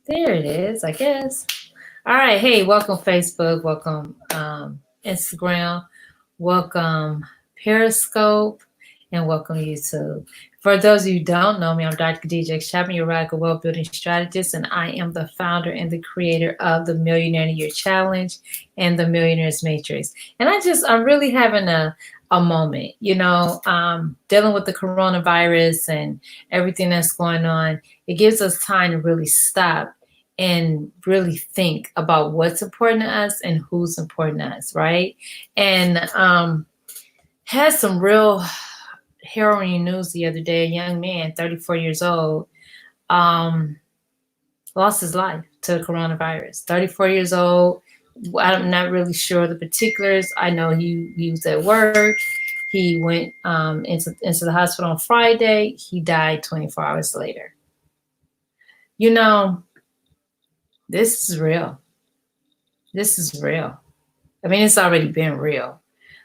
There it is, I guess. All right. Hey, welcome Facebook. Welcome Instagram. Welcome Periscope. And welcome YouTube. For those of you who don't know me, I'm Dr. DJ Chapman, your radical wealth building strategist, and I am the founder and the creator of the Millionaire in a Year Challenge and the Millionaire's Matrix. And I'm really having a moment, dealing with the coronavirus and everything that's going on. It gives us time to really stop and really think about what's important to us and who's important to us, right? And had some real harrowing news the other day. A young man, 34 years old, lost his life to the coronavirus. 34 years old. I'm not really sure the particulars. I know he was at work. He went into the hospital on Friday. He died 24 hours later. This is real. This is real. I mean, it's already been real.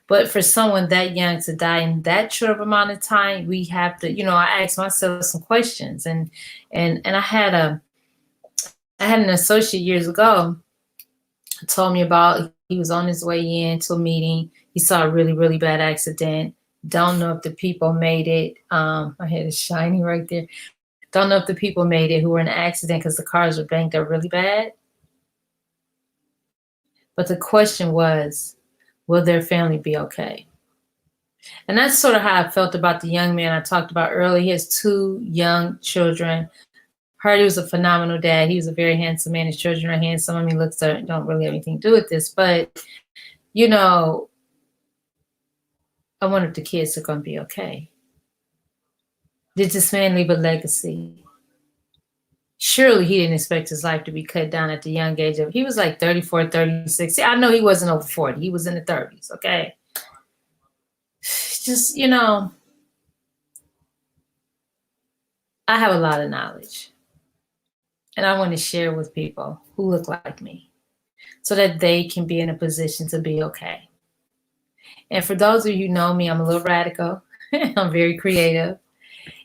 But for someone that young to die in that short of amount of time, we have to, I asked myself some questions. And I had an associate years ago told me about, he was on his way in to a meeting. He saw a really, really bad accident. Don't know if the people made it. My head is shiny right there. Don't know if the people made it who were in an accident because the cars were banged up really bad. But the question was, will their family be okay? And that's sort of how I felt about the young man I talked about earlier. He has 2 young children. Heard he was a phenomenal dad. He was a very handsome man. His children are handsome. I mean, looks don't really have anything to do with this. But, I wonder if the kids are going to be okay. Did this man leave a legacy? Surely he didn't expect his life to be cut down at the young age of, he was like 34, 36. See, I know he wasn't over 40. He was in the 30s, okay? Just, I have a lot of knowledge. And I want to share with people who look like me so that they can be in a position to be okay. And for those of you who know me, I'm a little radical. I'm very creative.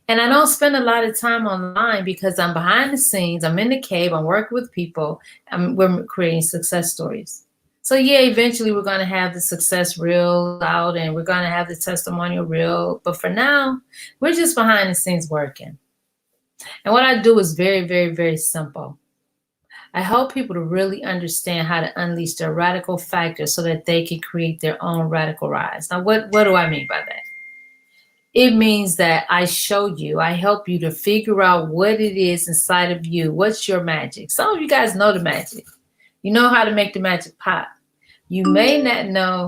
And I don't spend a lot of time online because I'm behind the scenes. I'm in the cave. I'm working with people. We're creating success stories. So yeah, eventually we're going to have the success reel out and we're going to have the testimonial reel. But for now, we're just behind the scenes working. And what I do is very, very, very simple. I help people to really understand how to unleash their radical factor so that they can create their own radical rise. Now, what do I mean by that? It means that I help you to figure out what it is inside of you. What's your magic? Some of you guys know the magic. You know how to make the magic pop. You may not know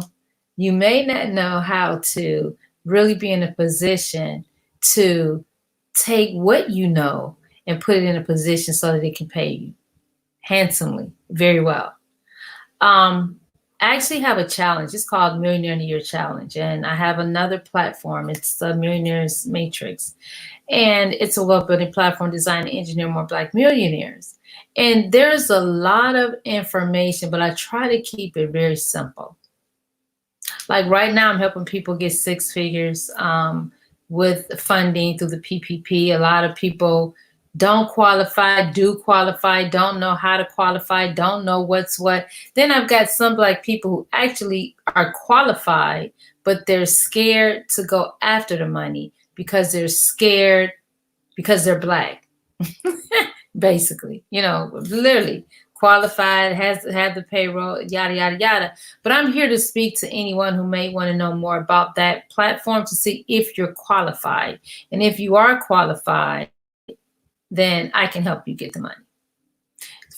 how to really be in a position to take what you know and put it in a position so that it can pay you handsomely, very well. I actually have a challenge. It's called Millionaire in a Year Challenge. And I have another platform. It's the Millionaire's Matrix. And it's a wealth building platform designed to engineer more Black millionaires. And there's a lot of information, but I try to keep it very simple. Like right now, I'm helping people get 6 figures with funding through the PPP. A lot of people don't qualify, do qualify, don't know how to qualify, don't know what's what. Then I've got some Black people who actually are qualified, but they're scared to go after the money because they're scared because they're Black. Basically, literally qualified, have the payroll, yada, yada, yada. But I'm here to speak to anyone who may want to know more about that platform to see if you're qualified. And if you are qualified, then I can help you get the money.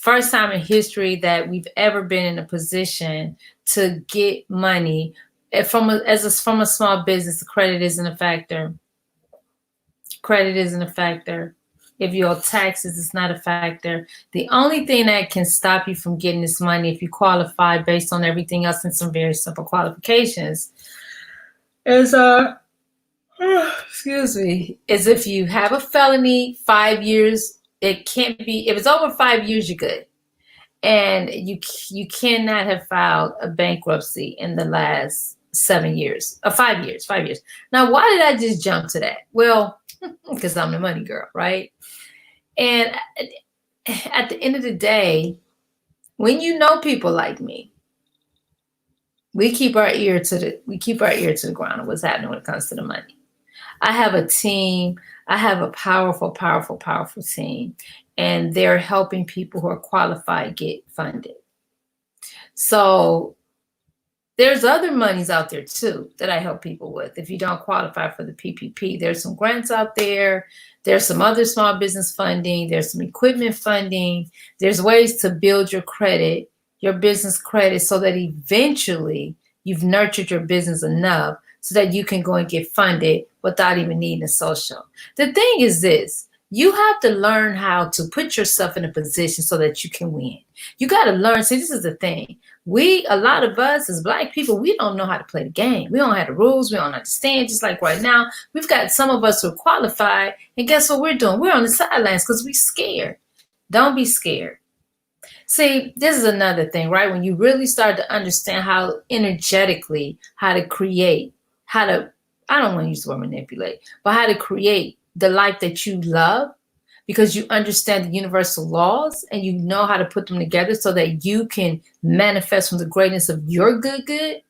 First time in history that we've ever been in a position to get money from a small business. The credit isn't a factor. Credit isn't a factor. If you owe taxes, it's not a factor. The only thing that can stop you from getting this money, if you qualify based on everything else and some very simple qualifications, is is if you have a felony, 5 years. It can't be, if it's over 5 years, you're good. And you cannot have filed a bankruptcy in the last 7 years, 5 years. Now, why did I just jump to that? Well, because I'm the money girl, right? And at the end of the day, when you know people like me, we keep our ear to the ground of what's happening when it comes to the money. I have a team. I have a powerful, powerful, powerful team, and they're helping people who are qualified get funded. So there's other monies out there too that I help people with. If you don't qualify for the PPP, there's some grants out there. There's some other small business funding. There's some equipment funding. There's ways to build your credit, your business credit, so that eventually you've nurtured your business enough so that you can go and get funded without even needing a social. The thing is this. You have to learn how to put yourself in a position so that you can win. You got to learn. See, this is the thing. A lot of us as Black people, we don't know how to play the game. We don't have the rules. We don't understand. Just like right now, we've got some of us who are qualified. And guess what we're doing? We're on the sidelines because we're scared. Don't be scared. See, this is another thing, right? When you really start to understand how energetically, how to create, I don't want to use the word manipulate, but how to create the life that you love, because you understand the universal laws and you know how to put them together so that you can manifest from the greatness of your good,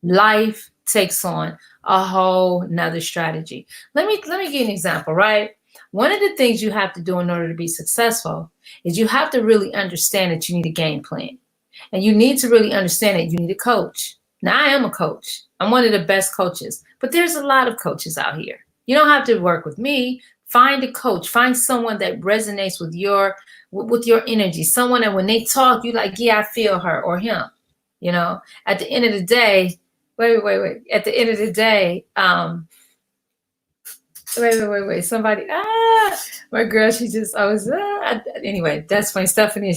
life takes on a whole nother strategy. Let me give you an example, right? One of the things you have to do in order to be successful is you have to really understand that you need a game plan. And you need to really understand that you need a coach. Now, I am a coach. I'm one of the best coaches, but there's a lot of coaches out here. You don't have to work with me. Find a coach. Find someone that resonates with your energy. Someone that when they talk, you're like, yeah, I feel her or him. You know, at the end of the day, wait. At the end of the day, wait. Somebody, my girl, she just, anyway, that's funny. Stephanie,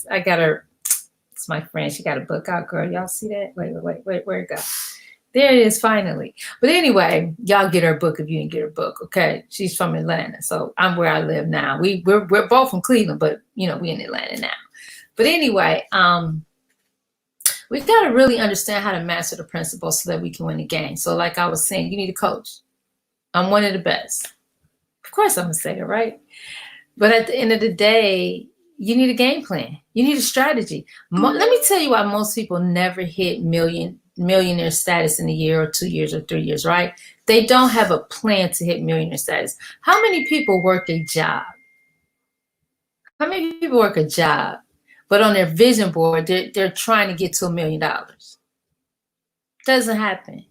I got her, it's my friend. She got a book out, girl. Y'all see that? Wait, where'd it go? There it is, finally. But anyway, y'all get her book if you didn't get her book, okay? She's from Atlanta, so I'm where I live now. We're both from Cleveland, but we in Atlanta now. But anyway, we've got to really understand how to master the principles so that we can win the game. So, like I was saying, you need a coach. I'm one of the best. Of course, I'm gonna say it, right? But at the end of the day, you need a game plan. You need a strategy. Let me tell you why most people never hit millionaire status in a year or 2 years or 3 years, right? They don't have a plan to hit millionaire status. How many people work a job? How many people work a job, but on their vision board, they're trying to get to $1 million? Doesn't happen.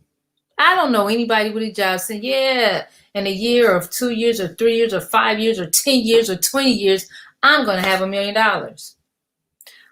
I don't know anybody with a job saying, yeah, in a year or 2 years or 3 years or 5 years or 10 years or 20 years, I'm going to have $1 million.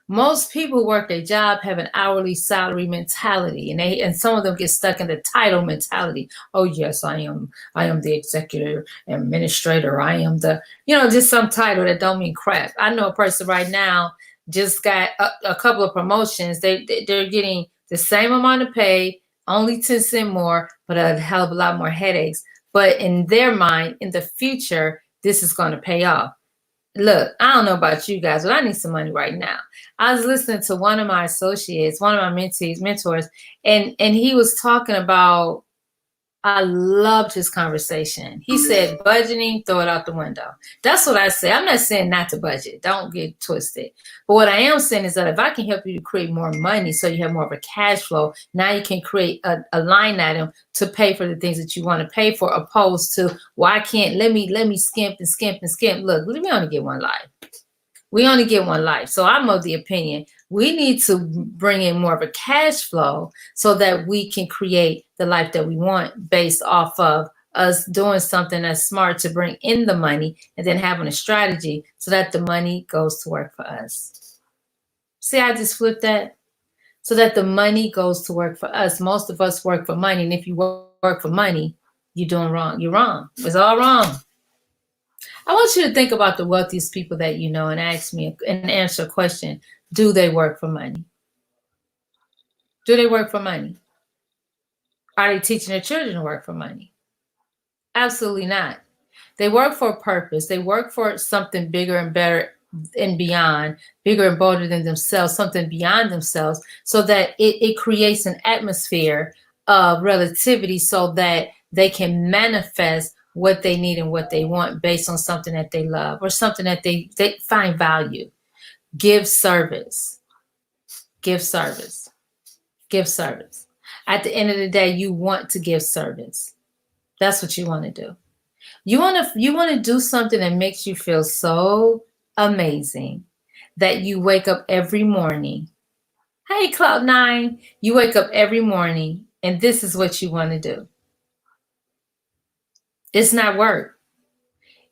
Most people who work a job have an hourly salary mentality, and some of them get stuck in the title mentality. Oh yes, I am the executive administrator. I am the, just some title that don't mean crap. I know a person right now just got a couple of promotions. They're getting the same amount of pay, only 10 cents more, but a hell of a lot more headaches. But in their mind, in the future, this is going to pay off. Look, I don't know about you guys, but I need some money right now. I was listening to one of my associates, one of my mentors, and he was talking about, I loved his conversation. He said, budgeting, throw it out the window. That's what I say. I'm not saying not to budget. Don't get twisted. But what I am saying is that if I can help you to create more money so you have more of a cash flow, now you can create a line item to pay for the things that you want to pay for, opposed to, well, I can't, let me skimp and skimp and skimp. Look, we only get one life. We only get one life. So I'm of the opinion we need to bring in more of a cash flow so that we can create the life that we want based off of us doing something that's smart to bring in the money and then having a strategy so that the money goes to work for us. See, I just flipped that. So that the money goes to work for us. Most of us work for money. And if you work for money, you're doing wrong. You're wrong. It's all wrong. I want you to think about the wealthiest people that you know and ask me and answer a question. Do they work for money? Do they work for money? Are they teaching their children to work for money? Absolutely not. They work for a purpose. They work for something bigger and better and beyond, bigger and bolder than themselves, something beyond themselves, so that it creates an atmosphere of relativity so that they can manifest what they need and what they want based on something that they love or something that they find value. Give service. Give service. Give service. At the end of the day, you want to give service. That's what you want to do. You want to do something that makes you feel so amazing that you wake up every morning. Hey, Cloud9, you wake up every morning and this is what you want to do. It's not work.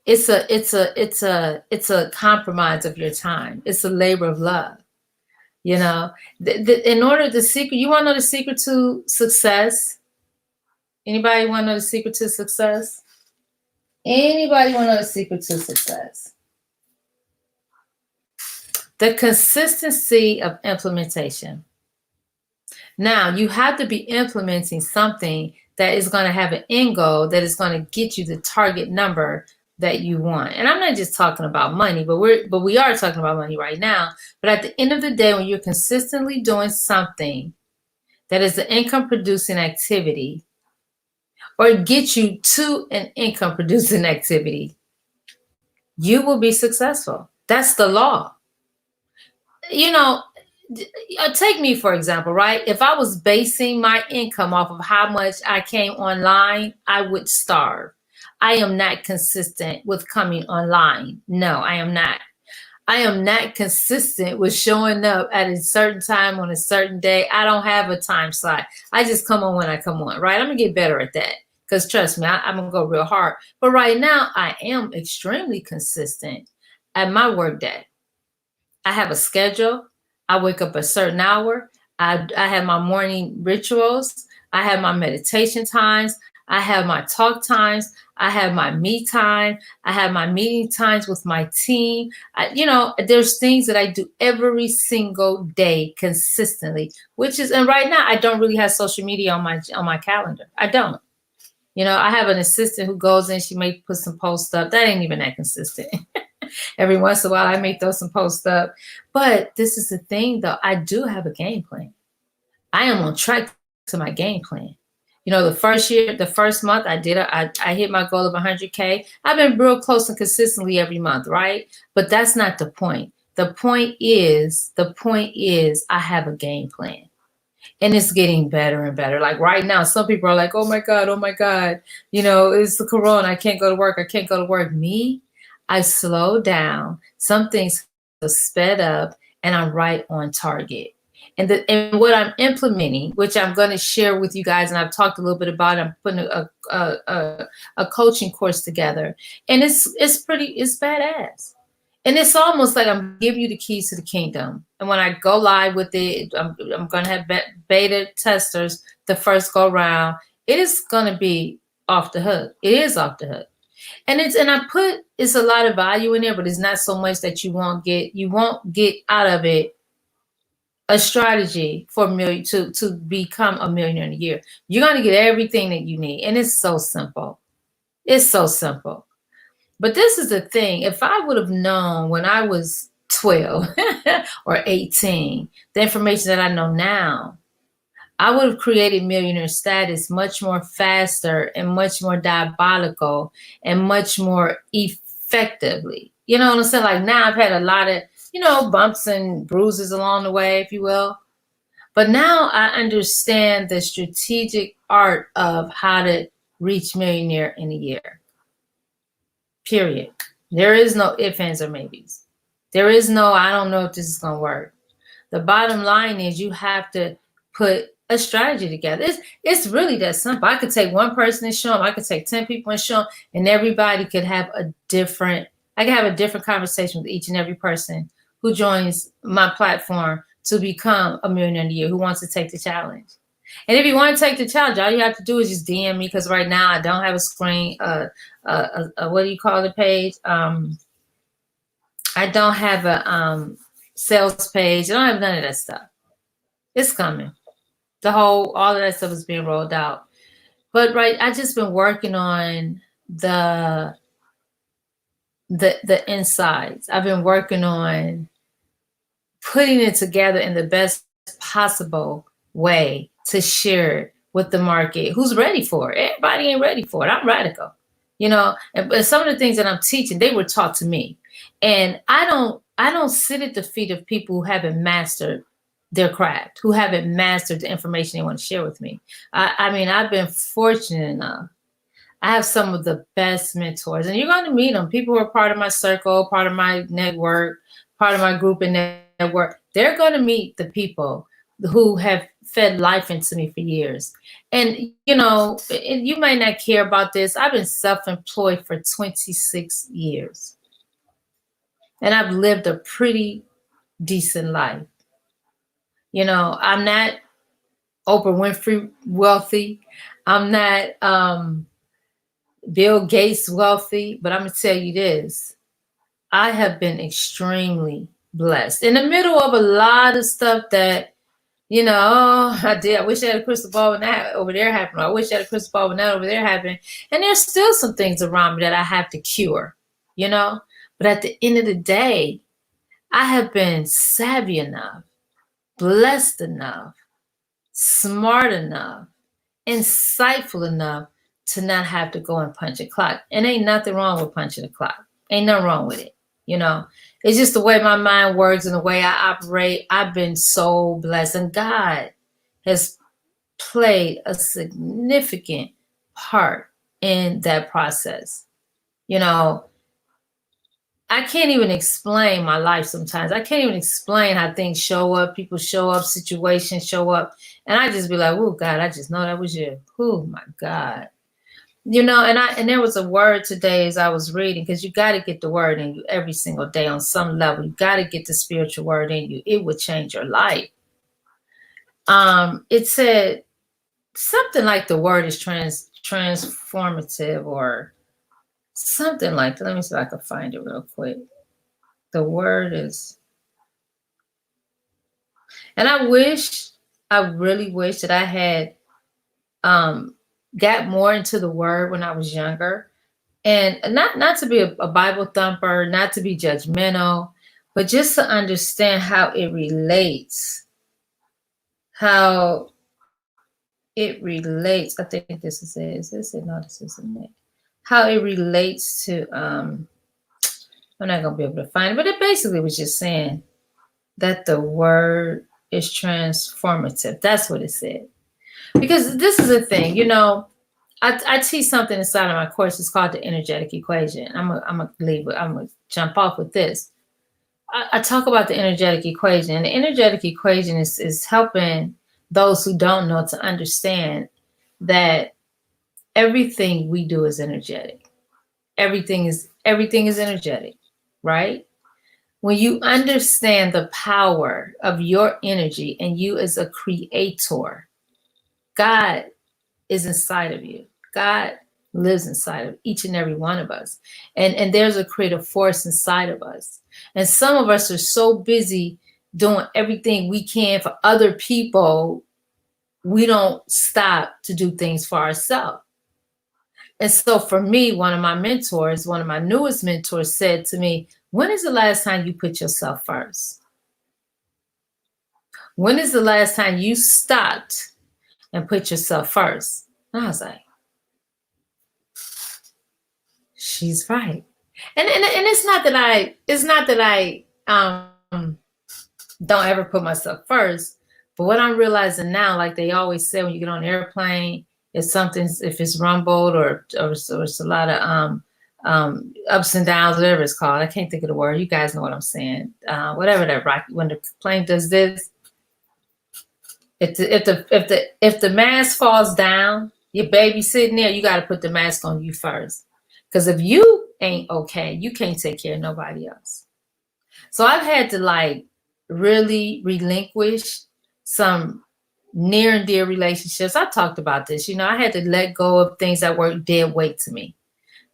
It's a compromise of your time. It's a labor of love. You know, in order, the secret, you want to know the secret to success? Anybody want to know the secret to success? Anybody want to know the secret to success? The consistency of implementation. Now, you have to be implementing something that is going to have an end goal that is going to get you the target number that you want. And I'm not just talking about money, but we are talking about money right now. But at the end of the day, when you're consistently doing something that is an income producing activity or get you to an income producing activity, you will be successful. That's the law. You know, take me for example, right? If I was basing my income off of how much I came online, I would starve. I am not consistent with coming online. No, I am not. I am not consistent with showing up at a certain time on a certain day. I don't have a time slot. I just come on when I come on, right? I'm going to get better at that because trust me, I'm going to go real hard. But right now, I am extremely consistent at my work day. I have a schedule. I wake up a certain hour. I have my morning rituals. I have my meditation times. I have my talk times. I have my me time. I have my meeting times with my team. There's things that I do every single day consistently, and right now I don't really have social media on my calendar. I don't. I have an assistant who goes in, she may put some posts up. That ain't even that consistent. Every once in a while, I may throw some posts up. But this is the thing, though. I do have a game plan. I am on track to my game plan. The first month I hit my goal of 100K. I've been real close and consistently every month, right? But that's not the point. The point is I have a game plan. And it's getting better and better. Like right now, some people are like, oh my God. It's the corona. I can't go to work. Me, I slow down. Some things are sped up and I'm right on target. And what I'm implementing, which I'm going to share with you guys, and I've talked a little bit about it, I'm putting a coaching course together. And it's badass. And it's almost like I'm giving you the keys to the kingdom. And when I go live with it, I'm going to have beta testers the first go round. It is going to be off the hook. It is off the hook. It's a lot of value in there, but it's not so much that you won't get out of it a strategy for to become a millionaire in a year. You're going to get everything that you need. And it's so simple. It's so simple. But this is the thing. If I would have known when I was 12 or 18, the information that I know now, I would have created millionaire status much more faster and much more diabolical and much more effectively. You know what I'm saying? Like now I've had a lot of, bumps and bruises along the way, if you will. But now I understand the strategic art of how to reach millionaire in a year. Period. There is no ifs, ands, or maybes. There is no, I don't know if this is going to work. The bottom line is you have to put a strategy together. It's really that simple. I could take one person and show them. I could take 10 people and show them, and everybody could have a different conversation with each and every person who joins my platform to become a millionaire in a year, who wants to take the challenge. And if you want to take the challenge, all you have to do is just DM me, because right now I don't have a screen, what do you call the page? I don't have a sales page. I don't have none of that stuff. It's coming. All of that stuff is being rolled out. But I just been working on the insides. I've been working on putting it together in the best possible way to share it with the market who's ready for it. Everybody ain't ready for it. I'm radical, and some of the things that I'm teaching, they were taught to me. And I I don't sit at the feet of people who haven't mastered their craft, who haven't mastered the information they want to share with me. I mean, I've been fortunate enough. I have some of the best mentors, and you're going to meet them. People who are part of my circle, part of my network, part of my group and network. They're going to meet the people who have fed life into me for years. And, you know, you might not care about this. I've been self-employed for 26 years. And I've lived a pretty decent life. You know, I'm not Oprah Winfrey wealthy. I'm not Bill Gates wealthy, but I'm going to tell you this. I have been extremely blessed in the middle of a lot of stuff that, you know, oh, I wish I had a crystal ball when that over there happened. I wish I had a crystal ball when that over there happened. And there's still some things around me that I have to cure, you know. But at the end of the day, I have been savvy enough, blessed enough, smart enough, insightful enough to not have to go and punch a clock. And ain't nothing wrong with punching a clock. Ain't nothing wrong with it. You know, it's just the way my mind works and the way I operate. I've been so blessed. And God has played a significant part in that process. You know, I can't even explain my life sometimes. I can't even explain how things show up. People show up, situations show up. And I just be like, oh, God, I just know that was you. Oh, my God. You know, and there was a word today as I was reading, because you got to get the word in you every single day on some level. You got to get the spiritual word in you. It would change your life. It said something like the word is transformative or something like that. Let me see if I can find it real quick. The word is, and I really wish that I had got more into the word when I was younger. And not to be a Bible thumper, not to be judgmental, but just to understand how it relates. How it relates. I think this is it. Is this it? No, this isn't it. How it relates to, I'm not going to be able to find it, but it basically was just saying that the word is transformative. That's what it said. Because this is the thing, you know, I teach something inside of my course. It's called the energetic equation. I'm gonna jump off with this. I talk about the energetic equation, and the energetic equation is helping those who don't know to understand that everything we do is energetic. Everything is energetic, right? When you understand the power of your energy and you as a creator, God is inside of you. God lives inside of each and every one of us. And there's a creative force inside of us. And some of us are so busy doing everything we can for other people, we don't stop to do things for ourselves. And so for me, one of my mentors, one of my newest mentors said to me, when is the last time you put yourself first? When is the last time you stopped and put yourself first? And I was like, she's right. And it's not that I don't ever put myself first, but what I'm realizing now, like they always say when you get on an airplane, if it's rumbled or it's a lot of ups and downs, whatever it's called. I can't think of the word. You guys know what I'm saying. Whatever that rocket, when the plane does this, if the mask falls down, your baby sitting there, you got to put the mask on you first. Because if you ain't okay, you can't take care of nobody else. So I've had to like really relinquish some near and dear relationships. I talked about this. You know, I had to let go of things that were dead weight to me.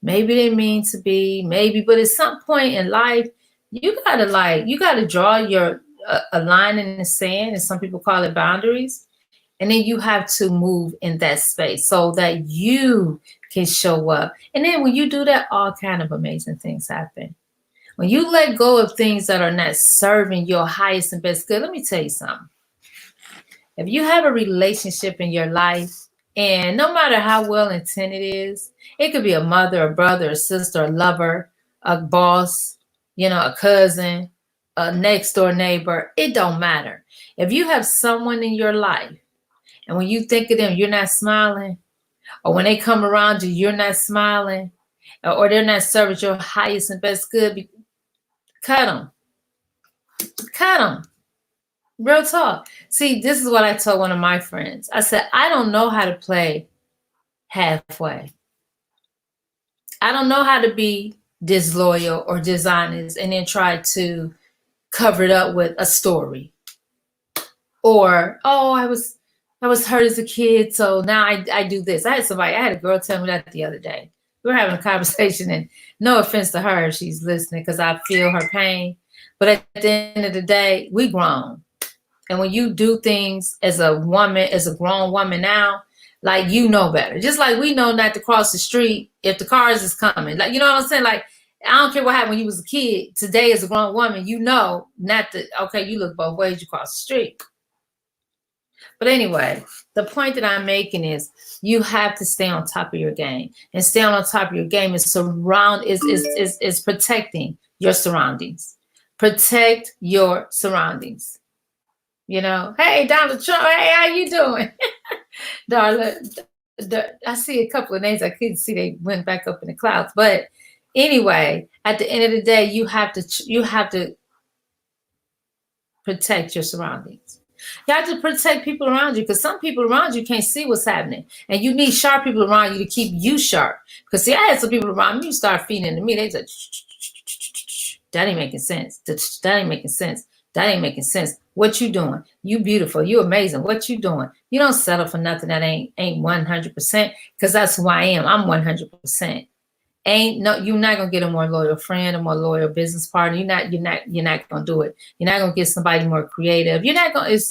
Maybe they mean to be, maybe, but at some point in life, you gotta draw your a line in the sand, and some people call it boundaries. And then you have to move in that space so that you can show up. And then when you do that, all kind of amazing things happen. When you let go of things that are not serving your highest and best good, let me tell you something. If you have a relationship in your life, and no matter how well intended it is, it could be a mother, a brother, a sister, a lover, a boss, you know, a cousin, a next door neighbor. It don't matter. If you have someone in your life and when you think of them, you're not smiling, or when they come around you, you're not smiling, or they're not serving your highest and best good, cut them. Cut them. Real talk. See, this is what I told one of my friends. I said, I don't know how to play halfway. I don't know how to be disloyal or dishonest and then try to cover it up with a story. Or, oh, I was hurt as a kid, so now I do this. I had a girl tell me that the other day. We were having a conversation, and no offense to her if she's listening, because I feel her pain. But at the end of the day, we grown. And when you do things as a woman, as a grown woman now, like, you know better. Just like we know not to cross the street if the cars is coming. Like, you know what I'm saying? Like, I don't care what happened when you was a kid. Today, as a grown woman, you know not to, okay, you look both ways, you cross the street. But anyway, the point that I'm making is you have to stay on top of your game. And staying on top of your game is protecting your surroundings. Protect your surroundings. You know, hey, Donald Trump, hey, how you doing? Darling, I see a couple of names I couldn't see. They went back up in the clouds. But anyway, at the end of the day, you have to protect your surroundings. You have to protect people around you, because some people around you can't see what's happening. And you need sharp people around you to keep you sharp. Because see, I had some people around me who start feeding into me. They said, that ain't making sense. That ain't making sense. That ain't making sense. What you doing? You beautiful. You amazing. What you doing? You don't settle for nothing that ain't 100%, because that's who I am. I'm 100%. You're not gonna get a more loyal friend, a more loyal business partner. You're not gonna do it. You're not gonna get somebody more creative. It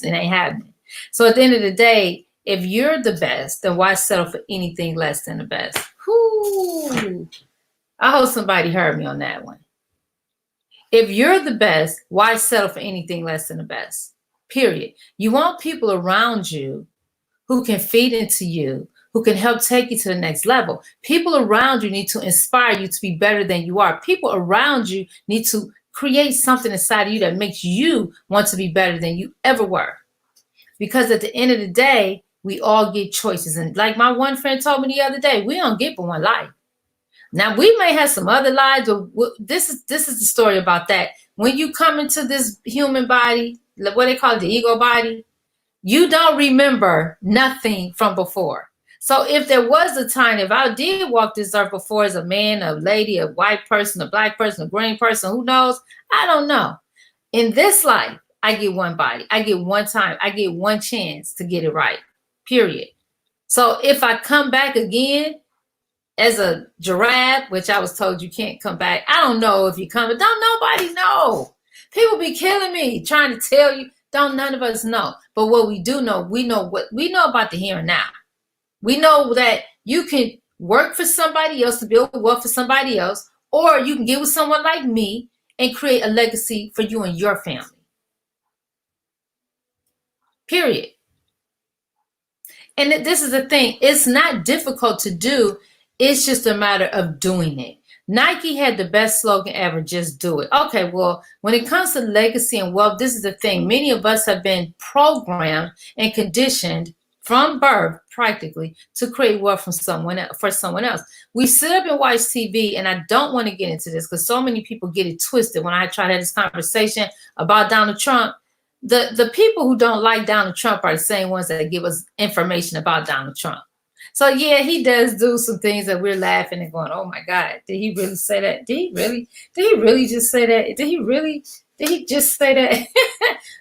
ain't happening. So at the end of the day, if you're the best, then why settle for anything less than the best? Whoo! I hope somebody heard me on that one. If you're the best, why settle for anything less than the best? Period. You want people around you who can feed into you, who can help take you to the next level. People around you need to inspire you to be better than you are. People around you need to create something inside of you that makes you want to be better than you ever were. Because at the end of the day, we all get choices. And like my one friend told me the other day, we don't get but one life. Now, we may have some other lives, but this is the story about that. When you come into this human body, what they call it, the ego body, you don't remember nothing from before. So if there was a time, if I did walk this earth before as a man, a lady, a white person, a black person, a green person, who knows? I don't know. In this life, I get one body. I get one time. I get one chance to get it right, period. So if I come back again as a giraffe, which I was told you can't come back, I don't know if you come, but don't nobody know. People be killing me trying to tell you. None of us know. But what we do know, we know about the here and now. We know that you can work for somebody else to build wealth for somebody else, or you can get with someone like me and create a legacy for you and your family. Period. And this is the thing. It's not difficult to do. It's just a matter of doing it. Nike had the best slogan ever, just do it. Okay, well, when it comes to legacy and wealth, this is the thing. Many of us have been programmed and conditioned from birth, practically, to create wealth for someone else. We sit up and watch TV, and I don't want to get into this because so many people get it twisted. When I try to have this conversation about Donald Trump, the people who don't like Donald Trump are the same ones that give us information about Donald Trump. So yeah, he does do some things that we're laughing and going, oh my God, did he really say that? Did he really just say that? Did he just say that?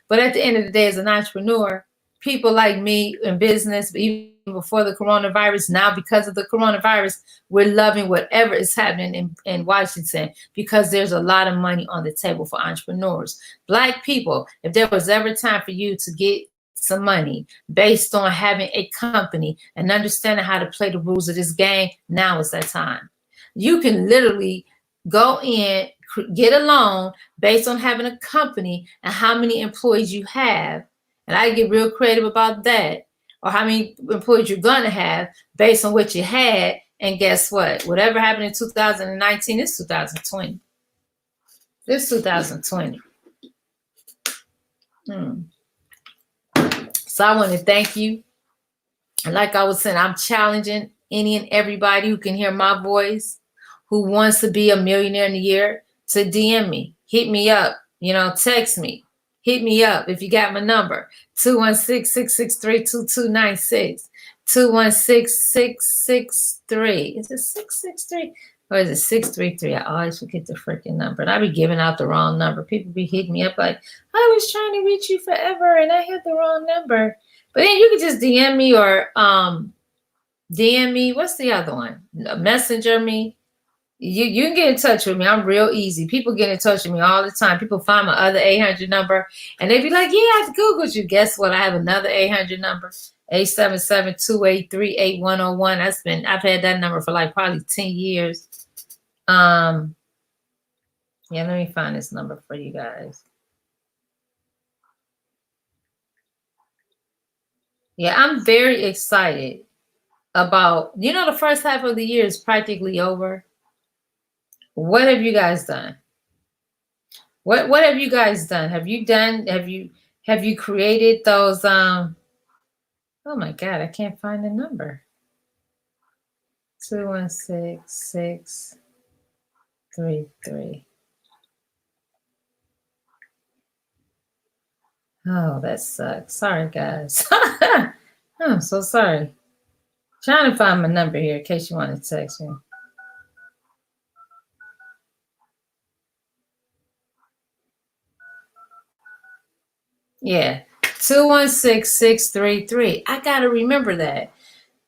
But at the end of the day, as an entrepreneur, people like me in business, even before the coronavirus, now because of the coronavirus, we're loving whatever is happening in Washington, because there's a lot of money on the table for entrepreneurs. Black people, if there was ever time for you to get some money based on having a company and understanding how to play the rules of this game, now is that time. You can literally go in, get a loan based on having a company and how many employees you have. And I get real creative about that, or how many employees you're going to have based on what you had. And guess what? Whatever happened in 2019, it's 2020. It's 2020. So I want to thank you. And like I was saying, I'm challenging any and everybody who can hear my voice, who wants to be a millionaire in a year, to DM me, hit me up, text me, hit me up if you got my number, 216-663-2296, 216-663. Is it 663? Or is it 633? I always forget the freaking number. And I be giving out the wrong number. People be hitting me up like, I was trying to reach you forever and I had the wrong number. But then you can just DM me or DM me. What's the other one? Messenger me. You can get in touch with me. I'm real easy. People get in touch with me all the time. People find my other 800 number and they be like, yeah, I Googled you. Guess what? I have another 800 number, 877-283-8101. I've had that number for like probably 10 years. Yeah, let me find this number for you guys. Yeah, I'm very excited about, the first half of the year is practically over. What have you guys done? What have you guys done? Have you created those oh my God, I can't find the number. 216-633. Oh, that sucks. Sorry, guys. I'm so sorry. Trying to find my number here in case you want to text me. Yeah, 216-633. I got to remember that.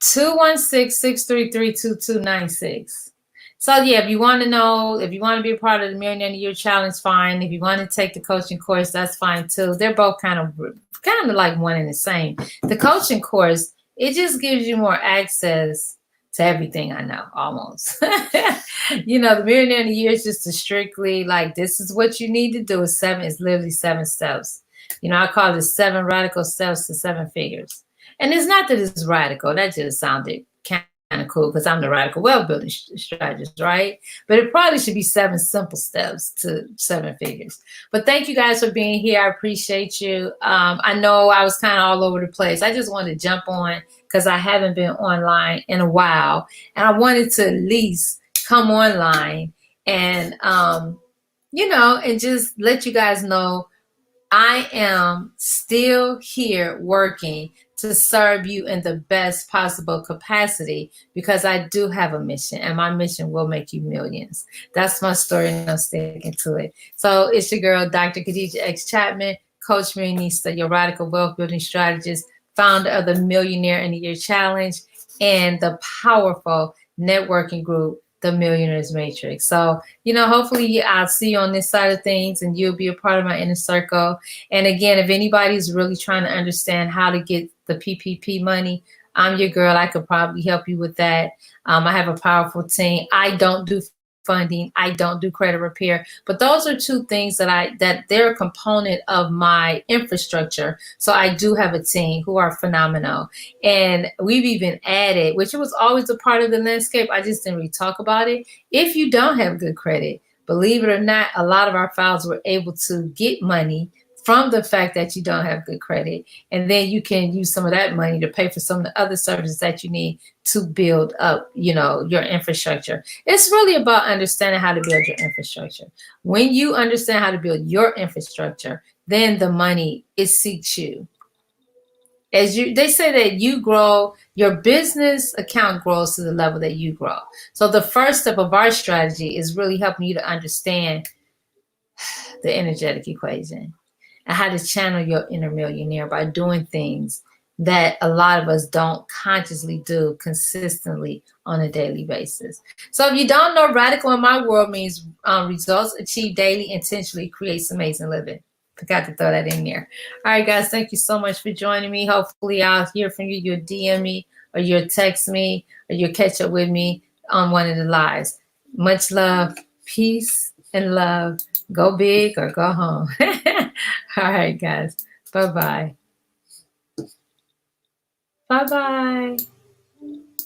216-633-2296. So yeah, if you want to know, if you want to be a part of the Millionaire in a Year Challenge, fine. If you want to take the coaching course, that's fine too. They're both kind of like one and the same. The coaching course, it just gives you more access to everything I know, almost. The Millionaire in a Year is just a strictly like, this is what you need to do. It's literally 7 steps. I call it 7 radical steps to 7 figures. And it's not that it's radical. That just sounded kind of cool because I'm the radical wealth building strategist, right? But it probably should be 7 simple steps to 7 figures. But thank you guys for being here. I appreciate you. I know I was kind of all over the place. I just wanted to jump on because I haven't been online in a while. And I wanted to at least come online and, and just let you guys know I am still here working to serve you in the best possible capacity because I do have a mission and my mission will make you millions. That's my story and I'm sticking to it. So it's your girl, Dr. Khadija X. Chapman, Coach Millionista, your radical wealth building strategist, founder of the Millionaire in a Year Challenge and the powerful networking group, the Millionaires Matrix. So, hopefully I'll see you on this side of things and you'll be a part of my inner circle. And again, if anybody's really trying to understand how to get the PPP money, I'm your girl. I could probably help you with that. I have a powerful team. I don't do funding. I don't do credit repair, but those are 2 things that they're a component of my infrastructure. So I do have a team who are phenomenal. And we've even added, which was always a part of the landscape. I just didn't really talk about it. If you don't have good credit, believe it or not, a lot of our files were able to get money from the fact that you don't have good credit. And then you can use some of that money to pay for some of the other services that you need to build up, your infrastructure. It's really about understanding how to build your infrastructure. When you understand how to build your infrastructure, then the money, it seeks you. They say that you grow, your business account grows to the level that you grow. So the first step of our strategy is really helping you to understand the energetic equation and how to channel your inner millionaire by doing things that a lot of us don't consciously do consistently on a daily basis. So if you don't know, radical in my world means results achieved daily, intentionally creates amazing living. Forgot to throw that in there. All right, guys, thank you so much for joining me. Hopefully I'll hear from you. You'll DM me or you'll text me or you'll catch up with me on one of the lives. Much love, peace, and love. Go big or go home. All right, guys. Bye-bye. Bye-bye.